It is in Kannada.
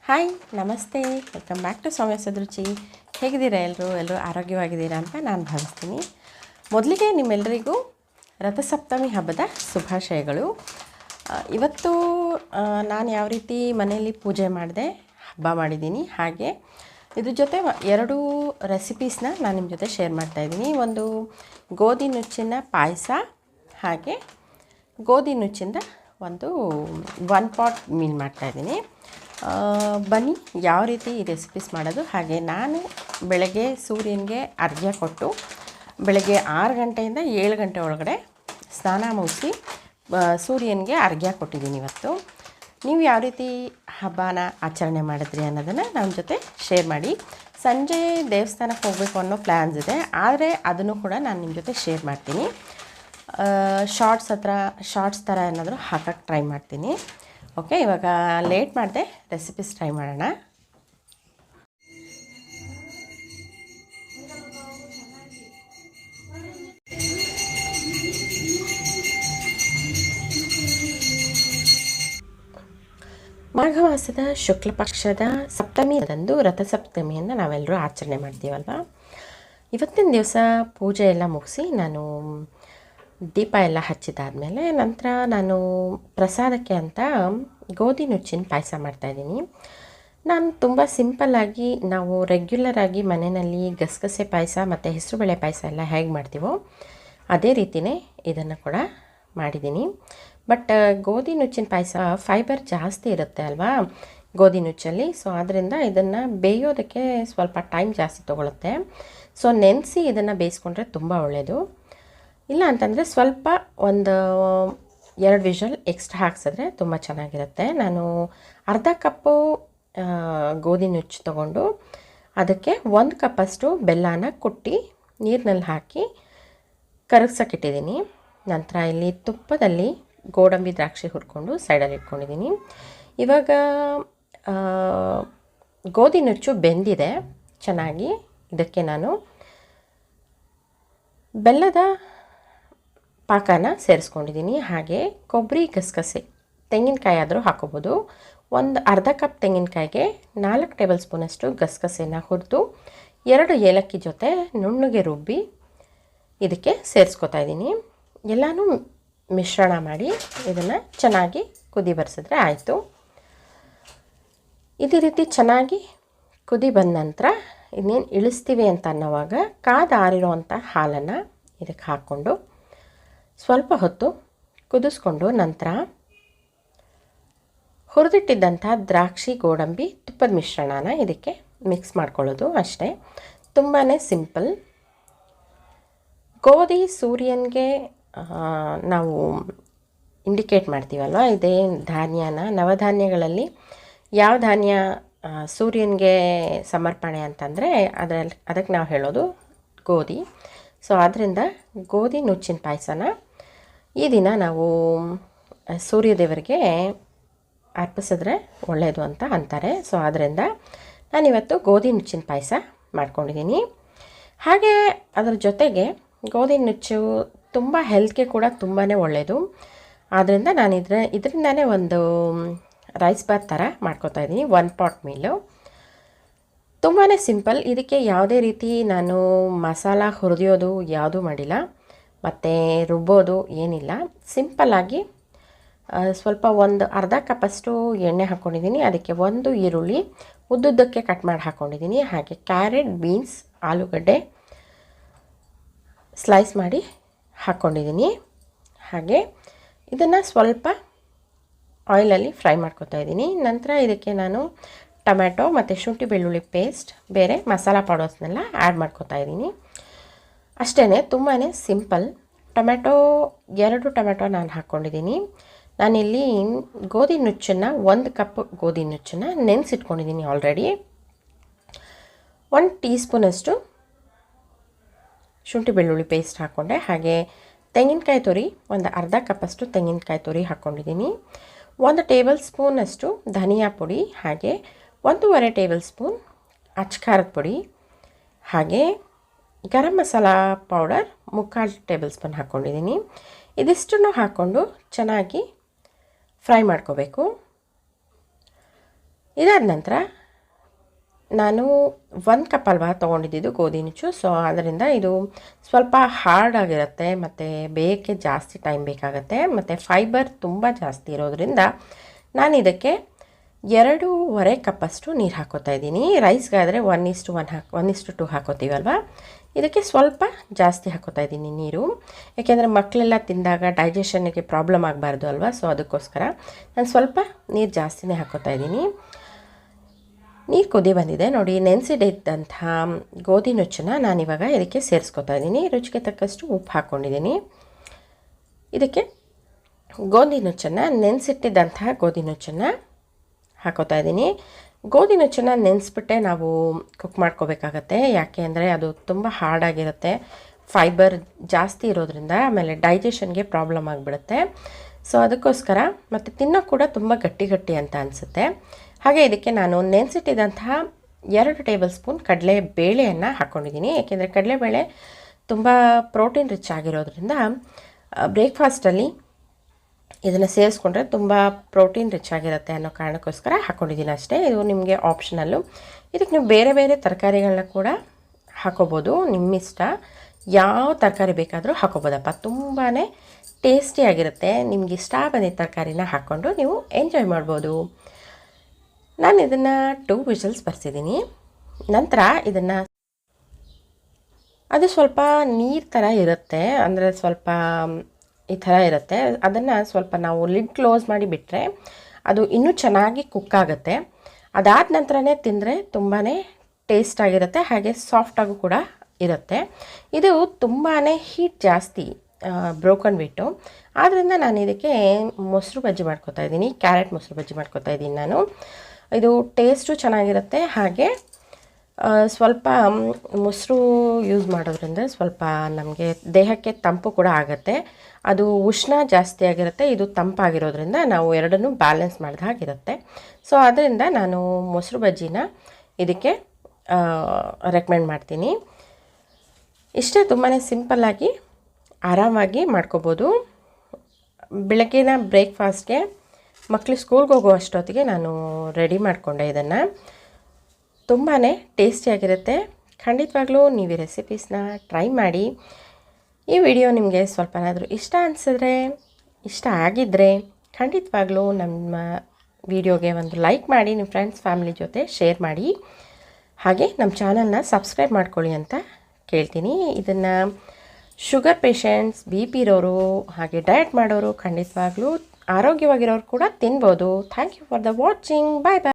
ಹಾಯ್ ನಮಸ್ತೆ, ವೆಲ್ಕಮ್ ಬ್ಯಾಕ್ ಟು ಸೌಮ್ಯ ಸದರುಚಿ. ಹೇಗಿದ್ದೀರಾ ಎಲ್ಲರೂ ಆರೋಗ್ಯವಾಗಿದ್ದೀರಾ ಅಂತ ನಾನು ಭಾವಿಸ್ತೀನಿ. ಮೊದಲಿಗೆ ನಿಮ್ಮೆಲ್ಲರಿಗೂ ರಥಸಪ್ತಮಿ ಹಬ್ಬದ ಶುಭಾಶಯಗಳು. ಇವತ್ತು ನಾನು ಯಾವ ರೀತಿ ಮನೆಯಲ್ಲಿ ಪೂಜೆ ಮಾಡಿದೆ, ಹಬ್ಬ ಮಾಡಿದ್ದೀನಿ, ಹಾಗೆ ಇದ್ರ ಜೊತೆ ಎರಡು ರೆಸಿಪೀಸ್ನ ನಾನು ನಿಮ್ಮ ಜೊತೆ ಶೇರ್ ಮಾಡ್ತಾಯಿದ್ದೀನಿ. ಒಂದು ಗೋಧಿ ನುಚ್ಚಿನ ಪಾಯಸ, ಹಾಗೆ ಗೋಧಿ ನುಚ್ಚಿಂದ ಒಂದು 1 ಪಾಟ್ ಮೀಲ್ ಮಾಡ್ತಾಯಿದ್ದೀನಿ. ಬನ್ನಿ ಯಾವ ರೀತಿ ಈ ರೆಸಿಪೀಸ್ ಮಾಡೋದು. ಹಾಗೆ ನಾನು ಬೆಳಗ್ಗೆ ಸೂರ್ಯನಿಗೆ ಅರ್ಘ್ಯ ಕೊಟ್ಟು ಬೆಳಗ್ಗೆ 6 ಗಂಟೆಯಿಂದ 7 ಗಂಟೆ ಒಳಗಡೆ ಸ್ನಾನ ಮುಗಿಸಿ ಸೂರ್ಯನಿಗೆ ಅರ್ಘ್ಯ ಕೊಟ್ಟಿದ್ದೀನಿ. ಇವತ್ತು ನೀವು ಯಾವ ರೀತಿ ಹಬ್ಬನ ಆಚರಣೆ ಮಾಡಿದ್ರಿ ಅನ್ನೋದನ್ನು ನಮ್ಮ ಜೊತೆ ಶೇರ್ ಮಾಡಿ. ಸಂಜೆ ದೇವಸ್ಥಾನಕ್ಕೆ ಹೋಗಬೇಕು ಅನ್ನೋ ಪ್ಲ್ಯಾನ್ಸ್ ಇದೆ, ಆದರೆ ಅದನ್ನು ಕೂಡ ನಾನು ನಿಮ್ಮ ಜೊತೆ ಶೇರ್ ಮಾಡ್ತೀನಿ. ಶಾರ್ಟ್ಸ್ ಥರ ಏನಾದರೂ ಹಾಕೋಕ್ಕೆ ಟ್ರೈ ಮಾಡ್ತೀನಿ. ಓಕೆ, ಇವಾಗ ಲೇಟ್ ಮಾಡಿದೆ, ರೆಸಿಪೀಸ್ ಟ್ರೈ ಮಾಡೋಣ. ಮಾಘ ಮಾಸದ ಶುಕ್ಲ ಪಕ್ಷದ ಸಪ್ತಮಿಯಂದು ರಥಸಪ್ತಮಿಯನ್ನು ನಾವೆಲ್ಲರೂ ಆಚರಣೆ ಮಾಡ್ತೀವಲ್ವ. ಇವತ್ತಿನ ದಿವಸ ಪೂಜೆ ಎಲ್ಲ ಮುಗಿಸಿ ನಾನು ದೀಪ ಎಲ್ಲ ಹಚ್ಚಿದಾದ್ಮೇಲೆ ನಂತರ ನಾನು ಪ್ರಸಾದಕ್ಕೆ ಅಂತ ಗೋಧಿ ನುಚ್ಚಿನ ಪಾಯಸ ಮಾಡ್ತಾಯಿದ್ದೀನಿ. ನಾನು ತುಂಬ ಸಿಂಪಲ್ಲಾಗಿ ನಾವು ರೆಗ್ಯುಲರಾಗಿ ಮನೆಯಲ್ಲಿ ಗಸಗಸೆ ಪಾಯಸ ಮತ್ತು ಹೆಸರುಬೇಳೆ ಪಾಯಸ ಎಲ್ಲ ಹೇಗೆ ಮಾಡ್ತೀವೋ ಅದೇ ರೀತಿಯೇ ಇದನ್ನು ಕೂಡ ಮಾಡಿದ್ದೀನಿ. ಬಟ್ ಗೋಧಿ ನುಚ್ಚಿನ ಪಾಯಸ ಫೈಬರ್ ಜಾಸ್ತಿ ಇರುತ್ತೆ ಅಲ್ವಾ ಗೋಧಿ ನುಚ್ಚಲ್ಲಿ. ಸೊ ಆದ್ದರಿಂದ ಇದನ್ನು ಬೇಯೋದಕ್ಕೆ ಸ್ವಲ್ಪ ಟೈಮ್ ಜಾಸ್ತಿ ತೊಗೊಳುತ್ತೆ. ಸೊ ನೆನೆಸಿ ಇದನ್ನು ಬೇಯಿಸ್ಕೊಂಡ್ರೆ ತುಂಬ ಒಳ್ಳೆಯದು. ಇಲ್ಲ ಅಂತಂದರೆ ಸ್ವಲ್ಪ ಒಂದು 2 ವಿಷಲ್ ಎಕ್ಸ್ಟ್ರಾ ಹಾಕ್ಸಿದ್ರೆ ತುಂಬ ಚೆನ್ನಾಗಿರುತ್ತೆ. ನಾನು ಅರ್ಧ ಕಪ್ಪು ಗೋಧಿ ನುಚ್ಚು ತೊಗೊಂಡು ಅದಕ್ಕೆ 1 ಕಪ್ಪಷ್ಟು ಬೆಲ್ಲನ ಕುಟ್ಟಿ ನೀರಿನಲ್ಲಿ ಹಾಕಿ ಕರಗ್ಸೋಕ್ಕಿಟ್ಟಿದ್ದೀನಿ. ನಂತರ ಇಲ್ಲಿ ತುಪ್ಪದಲ್ಲಿ ಗೋಡಂಬಿ ದ್ರಾಕ್ಷಿ ಹುರ್ಕೊಂಡು ಸೈಡಲ್ಲಿ ಇಟ್ಕೊಂಡಿದ್ದೀನಿ. ಇವಾಗ ಗೋಧಿ ನುಚ್ಚು ಬೆಂದಿದೆ ಚೆನ್ನಾಗಿ. ಇದಕ್ಕೆ ನಾನು ಬೆಲ್ಲದ ಪಾಕನ ಸೇರಿಸ್ಕೊಂಡಿದ್ದೀನಿ. ಹಾಗೆ ಕೊಬ್ಬರಿ, ಗಸಗಸೆ, ತೆಂಗಿನಕಾಯಿ ಆದರೂ ಹಾಕೋಬೋದು. ಒಂದು ಅರ್ಧ ಕಪ್ ತೆಂಗಿನಕಾಯಿಗೆ 4 ಟೇಬಲ್ ಸ್ಪೂನಷ್ಟು ಗಸಗಸೆನ ಹುರಿದು 2 ಏಲಕ್ಕಿ ಜೊತೆ ನುಣ್ಣಗೆ ರುಬ್ಬಿ ಇದಕ್ಕೆ ಸೇರಿಸ್ಕೊತಾ ಇದ್ದೀನಿ. ಎಲ್ಲನೂ ಮಿಶ್ರಣ ಮಾಡಿ ಇದನ್ನು ಚೆನ್ನಾಗಿ ಕುದಿ ಬರೆಸಿದ್ರೆ ಆಯಿತು. ಇದೇ ರೀತಿ ಚೆನ್ನಾಗಿ ಕುದಿ ಬಂದ ನಂತರ ಇನ್ನೇನು ಇಳಿಸ್ತೀವಿ ಅಂತ ಅನ್ನೋವಾಗ ಕಾದಾರಿರೋವಂಥ ಹಾಲನ್ನು ಇದಕ್ಕೆ ಹಾಕ್ಕೊಂಡು ಸ್ವಲ್ಪ ಹೊತ್ತು ಕುದಿಸ್ಕೊಂಡು ನಂತರ ಹುರಿದಿಟ್ಟಿದ್ದಂಥ ದ್ರಾಕ್ಷಿ, ಗೋಡಂಬಿ, ತುಪ್ಪದ ಮಿಶ್ರಣನ ಇದಕ್ಕೆ ಮಿಕ್ಸ್ ಮಾಡ್ಕೊಳ್ಳೋದು ಅಷ್ಟೇ. ತುಂಬಾ ಸಿಂಪಲ್. ಗೋಧಿ ಸೂರ್ಯನಿಗೆ ನಾವು ಇಂಡಿಕೇಟ್ ಮಾಡ್ತೀವಲ್ವ, ಇದೇ ಧಾನ್ಯನ. ನವಧಾನ್ಯಗಳಲ್ಲಿ ಯಾವ ಧಾನ್ಯ ಸೂರ್ಯನಿಗೆ ಸಮರ್ಪಣೆ ಅಂತಂದರೆ ಅದಕ್ಕೆ ನಾವು ಹೇಳೋದು ಗೋಧಿ. ಸೊ ಆದ್ದರಿಂದ ಗೋಧಿ ನುಚ್ಚಿನ ಪಾಯಸನ ಈ ದಿನ ನಾವು ಸೂರ್ಯದೇವರಿಗೆ ಅರ್ಪಿಸಿದ್ರೆ ಒಳ್ಳೆಯದು ಅಂತ ಅಂತಾರೆ. ಸೊ ಆದ್ದರಿಂದ ನಾನಿವತ್ತು ಗೋಧಿ ನುಚ್ಚಿನ ಪಾಯಸ ಮಾಡ್ಕೊಂಡಿದ್ದೀನಿ. ಹಾಗೆ ಅದರ ಜೊತೆಗೆ ಗೋಧಿ ನುಚ್ಚು ತುಂಬ ಹೆಲ್ತ್ಗೆ ಕೂಡ ತುಂಬಾ ಒಳ್ಳೆಯದು. ಆದ್ದರಿಂದ ನಾನು ಇದರಿಂದನೇ ಒಂದು ರೈಸ್ ಬಾತ್ ಥರ ಮಾಡ್ಕೊತಾ ಇದ್ದೀನಿ. 1 ಪಾಟ್ ಮೀಲು ತುಂಬಾ ಸಿಂಪಲ್. ಇದಕ್ಕೆ ಯಾವುದೇ ರೀತಿ ನಾನು ಮಸಾಲ ಹುರಿಯೋದು ಯಾವುದೂ ಮಾಡಿಲ್ಲ, ಮತ್ತು ರುಬ್ಬೋದು ಏನಿಲ್ಲ. ಸಿಂಪಲ್ಲಾಗಿ ಸ್ವಲ್ಪ ಒಂದು ಅರ್ಧ ಕಪ್ಪಷ್ಟು ಎಣ್ಣೆ ಹಾಕ್ಕೊಂಡಿದ್ದೀನಿ. ಅದಕ್ಕೆ 1 ಈರುಳ್ಳಿ ಉದ್ದುದ್ದಕ್ಕೆ ಕಟ್ ಮಾಡಿ ಹಾಕ್ಕೊಂಡಿದ್ದೀನಿ. ಹಾಗೆ ಕ್ಯಾರೆಟ್, ಬೀನ್ಸ್, ಆಲೂಗಡ್ಡೆ ಸ್ಲೈಸ್ ಮಾಡಿ ಹಾಕ್ಕೊಂಡಿದ್ದೀನಿ. ಹಾಗೆ ಇದನ್ನು ಸ್ವಲ್ಪ ಆಯಿಲಲ್ಲಿ ಫ್ರೈ ಮಾಡ್ಕೊತಾ ಇದ್ದೀನಿ. ನಂತರ ಇದಕ್ಕೆ ನಾನು ಟೊಮ್ಯಾಟೊ ಮತ್ತು ಶುಂಠಿ ಬೆಳ್ಳುಳ್ಳಿ ಪೇಸ್ಟ್, ಬೇರೆ ಮಸಾಲ ಪೌಡರ್ಸ್ನೆಲ್ಲ ಆ್ಯಡ್ ಮಾಡ್ಕೊತಾ ಇದ್ದೀನಿ. ಅಷ್ಟೇ, ತುಂಬಾ ಸಿಂಪಲ್. 2 ಟೊಮೆಟೊ ನಾನು ಹಾಕ್ಕೊಂಡಿದ್ದೀನಿ. ನಾನಿಲ್ಲಿ ಗೋಧಿ ನುಚ್ಚನ್ನು 1 ಕಪ್ ಗೋಧಿ ನುಚ್ಚನ್ನು ನೆನೆಸಿಟ್ಕೊಂಡಿದ್ದೀನಿ ಆಲ್ರೆಡಿ. 1 ಟೀ ಸ್ಪೂನಷ್ಟು ಶುಂಠಿ ಬೆಳ್ಳುಳ್ಳಿ ಪೇಸ್ಟ್ ಹಾಕ್ಕೊಂಡೆ. ಹಾಗೆ ತೆಂಗಿನಕಾಯಿ ತುರಿ, ಒಂದು ಅರ್ಧ ಕಪ್ಪಷ್ಟು ತೆಂಗಿನಕಾಯಿ ತುರಿ ಹಾಕ್ಕೊಂಡಿದ್ದೀನಿ. 1 ಟೇಬಲ್ ಸ್ಪೂನಷ್ಟು ಧನಿಯಾ ಪುಡಿ, ಹಾಗೆ 1.5 ಟೇಬಲ್ ಸ್ಪೂನ್ ಅಚ್ಕಾರದ ಪುಡಿ, ಹಾಗೆ garam masala powder 3/4 table spoon ಹಾಕ್ಕೊಂಡಿದ್ದೀನಿ. ಇದಿಷ್ಟನ್ನು ಹಾಕ್ಕೊಂಡು ಚೆನ್ನಾಗಿ ಫ್ರೈ ಮಾಡ್ಕೋಬೇಕು. ಇದಾದ ನಂತರ ನಾನು 1 ಕಪ್ ಅಲ್ವಾ ತೊಗೊಂಡಿದ್ದು ಗೋಧಿ ನುಚ್ಚು. ಸೊ ಅದರಿಂದ ಇದು ಸ್ವಲ್ಪ ಹಾರ್ಡ್ ಆಗಿರುತ್ತೆ ಮತ್ತು ಬೇಯಕ್ಕೆ ಜಾಸ್ತಿ ಟೈಮ್ ಬೇಕಾಗುತ್ತೆ ಮತ್ತು ಫೈಬರ್ ತುಂಬ ಜಾಸ್ತಿ ಇರೋದ್ರಿಂದ ನಾನು ಇದಕ್ಕೆ 2.5 ಕಪ್ಪಷ್ಟು ನೀರು ಹಾಕೋತಾ ಇದ್ದೀನಿ. ರೈಸ್ಗಾದರೆ 1:2 ಹಾಕೋತೀವಲ್ವ, ಇದಕ್ಕೆ ಸ್ವಲ್ಪ ಜಾಸ್ತಿ ಹಾಕೋತಾ ಇದ್ದೀನಿ ನೀರು. ಯಾಕೆಂದರೆ ಮಕ್ಕಳೆಲ್ಲ ತಿಂದಾಗ ಡೈಜೆಷನ್ನಿಗೆ ಪ್ರಾಬ್ಲಮ್ ಆಗಬಾರ್ದು ಅಲ್ವಾ, ಸೊ ಅದಕ್ಕೋಸ್ಕರ ನಾನು ಸ್ವಲ್ಪ ನೀರು ಜಾಸ್ತಿನೇ ಹಾಕೋತಾ ಇದ್ದೀನಿ. ನೀರು ಕುದಿ ಬಂದಿದೆ ನೋಡಿ. ನೆನೆಸಿಡಿದ್ದಂಥ ಗೋಧಿ ನುಚ್ಚನ್ನು ನಾನಿವಾಗ ಇದಕ್ಕೆ ಸೇರಿಸ್ಕೊತಾ ಇದ್ದೀನಿ. ರುಚಿಗೆ ತಕ್ಕಷ್ಟು ಉಪ್ಪು ಹಾಕ್ಕೊಂಡಿದ್ದೀನಿ. ಇದಕ್ಕೆ ಗೋಧಿ ನುಚ್ಚನ್ನು ನೆನೆಸಿಟ್ಟಿದ್ದಂತಹ ಗೋಧಿ ನುಚ್ಚನ್ನು ಹಾಕೋತಾ ಇದ್ದೀನಿ. ಗೋಧಿ ನುಚ್ಚನ್ನು ನೆನೆಸ್ಬಿಟ್ಟೆ ನಾವು ಕುಕ್ ಮಾಡ್ಕೋಬೇಕಾಗತ್ತೆ. ಯಾಕೆ ಅಂದರೆ ಅದು ತುಂಬ ಹಾರ್ಡಾಗಿರುತ್ತೆ, ಫೈಬರ್ ಜಾಸ್ತಿ ಇರೋದ್ರಿಂದ ಆಮೇಲೆ ಡೈಜೆಷನ್ಗೆ ಪ್ರಾಬ್ಲಮ್ ಆಗಿಬಿಡುತ್ತೆ. ಸೊ ಅದಕ್ಕೋಸ್ಕರ ಮತ್ತು ತಿನ್ನೋ ಕೂಡ ತುಂಬ ಗಟ್ಟಿ ಅಂತ ಅನಿಸುತ್ತೆ. ಹಾಗೆ ಇದಕ್ಕೆ ನಾನು ನೆನೆಸಿಟ್ಟಿದ್ದಂತಹ 2 ಟೇಬಲ್ ಸ್ಪೂನ್ ಕಡಲೆಬೇಳೆಯನ್ನು ಹಾಕ್ಕೊಂಡಿದ್ದೀನಿ. ಏಕೆಂದರೆ ಕಡಲೆಬೇಳೆ ತುಂಬ ಪ್ರೋಟೀನ್ ರಿಚ್ ಆಗಿರೋದ್ರಿಂದ ಬ್ರೇಕ್ಫಾಸ್ಟಲ್ಲಿ ಇದನ್ನು ಸೇರಿಸ್ಕೊಂಡ್ರೆ ತುಂಬ ಪ್ರೋಟೀನ್ ರಿಚ್ ಆಗಿರುತ್ತೆ ಅನ್ನೋ ಕಾರಣಕ್ಕೋಸ್ಕರ ಹಾಕ್ಕೊಂಡಿದ್ದೀನಿ ಅಷ್ಟೇ. ಇದು ನಿಮಗೆ ಆಪ್ಷನಲ್ಲು. ಇದಕ್ಕೆ ನೀವು ಬೇರೆ ಬೇರೆ ತರಕಾರಿಗಳನ್ನ ಕೂಡ ಹಾಕೋಬೋದು, ನಿಮ್ಮಿಷ್ಟ. ಯಾವ ತರಕಾರಿ ಬೇಕಾದರೂ ಹಾಕೋಬೋದಪ್ಪ, ತುಂಬಾ ಟೇಸ್ಟಿಯಾಗಿರುತ್ತೆ. ನಿಮ್ಗೆ ಇಷ್ಟ ಬಂದಿದ್ದ ತರಕಾರಿನ ಹಾಕ್ಕೊಂಡು ನೀವು ಎಂಜಾಯ್ ಮಾಡ್ಬೋದು. ನಾನು ಇದನ್ನು 2 ವಿಷಲ್ಸ್ ಬರ್ಸಿದ್ದೀನಿ. ನಂತರ ಇದನ್ನು ಅದು ಸ್ವಲ್ಪ ನೀರು ಥರ ಇರುತ್ತೆ, ಅಂದರೆ ಸ್ವಲ್ಪ ಈ ಥರ ಇರುತ್ತೆ. ಅದನ್ನು ಸ್ವಲ್ಪ ನಾವು ಲಿಡ್ ಕ್ಲೋಸ್ ಮಾಡಿ ಬಿಟ್ಟರೆ ಅದು ಇನ್ನೂ ಚೆನ್ನಾಗಿ ಕುಕ್ ಆಗುತ್ತೆ. ಅದಾದ ನಂತರನೇ ತಿಂದರೆ ತುಂಬಾ ಟೇಸ್ಟಾಗಿರುತ್ತೆ, ಹಾಗೆ ಸಾಫ್ಟಾಗೂ ಕೂಡ ಇರುತ್ತೆ. ಇದು ತುಂಬಾ ಹೀಟ್ ಜಾಸ್ತಿ ಬ್ರೋಕನ್ ವೀಟು. ಆದ್ದರಿಂದ ನಾನು ಇದಕ್ಕೆ ಮೊಸರು ಬಜ್ಜಿ ಮಾಡ್ಕೊತಾ ಇದ್ದೀನಿ, ಕ್ಯಾರೆಟ್ ಮೊಸರು ಬಜ್ಜಿ ಮಾಡ್ಕೊತಾ ಇದ್ದೀನಿ ನಾನು. ಇದು ಟೇಸ್ಟು ಚೆನ್ನಾಗಿರುತ್ತೆ, ಹಾಗೆ ಸ್ವಲ್ಪ ಮೊಸರು ಯೂಸ್ ಮಾಡೋದ್ರಿಂದ ಸ್ವಲ್ಪ ನಮಗೆ ದೇಹಕ್ಕೆ ತಂಪು ಕೂಡ ಆಗುತ್ತೆ. ಅದು ಉಷ್ಣ ಜಾಸ್ತಿ ಆಗಿರುತ್ತೆ, ಇದು ತಂಪಾಗಿರೋದ್ರಿಂದ ನಾವು ಎರಡನ್ನೂ ಬ್ಯಾಲೆನ್ಸ್ ಮಾಡಿದ ಹಾಗಿರುತ್ತೆ. ಸೊ ಅದರಿಂದ ನಾನು ಮೊಸರು ಬಜ್ಜಿನ ಇದಕ್ಕೆ ರೆಕಮೆಂಡ್ ಮಾಡ್ತೀನಿ. ಇಷ್ಟೇ, ತುಂಬಾ ಸಿಂಪಲ್ಲಾಗಿ ಆರಾಮಾಗಿ ಮಾಡ್ಕೋಬೋದು. ಬೆಳಗ್ಗಿನ ಬ್ರೇಕ್ಫಾಸ್ಟ್ಗೆ ಮಕ್ಕಳು ಸ್ಕೂಲ್ಗೆ ಹೋಗೋ ಅಷ್ಟೊತ್ತಿಗೆ ನಾನು ರೆಡಿ ಮಾಡಿಕೊಂಡೆ ಇದನ್ನು. ತುಂಬಾ ಟೇಸ್ಟಿಯಾಗಿರುತ್ತೆ. ಖಂಡಿತವಾಗ್ಲೂ ನೀವು ಈ ರೆಸಿಪೀಸ್ನ ಟ್ರೈ ಮಾಡಿ. ಈ ವಿಡಿಯೋ ನಿಮಗೆ ಸ್ವಲ್ಪನಾದರೂ ಇಷ್ಟ ಅನಿಸಿದ್ರೆ, ಇಷ್ಟ ಆಗಿದ್ದರೆ ಖಂಡಿತವಾಗ್ಲೂ ನಮ್ಮ ವಿಡಿಯೋಗೆ ಒಂದು ಲೈಕ್ ಮಾಡಿ, ನಿಮ್ಮ ಫ್ರೆಂಡ್ಸ್ ಫ್ಯಾಮಿಲಿ ಜೊತೆ ಶೇರ್ ಮಾಡಿ. ಹಾಗೆ ನಮ್ಮ ಚಾನಲ್ನ ಸಬ್ಸ್ಕ್ರೈಬ್ ಮಾಡ್ಕೊಳ್ಳಿ ಅಂತ ಕೇಳ್ತೀನಿ. ಇದನ್ನು ಶುಗರ್ ಪೇಷಂಟ್ಸ್, BP ಇರೋರು, ಹಾಗೆ ಡಯಟ್ ಮಾಡೋರು, ಖಂಡಿತವಾಗ್ಲೂ ಆರೋಗ್ಯವಾಗಿರೋರು ಕೂಡ ತಿನ್ಬೋದು. Thank you for the watching. Bye bye.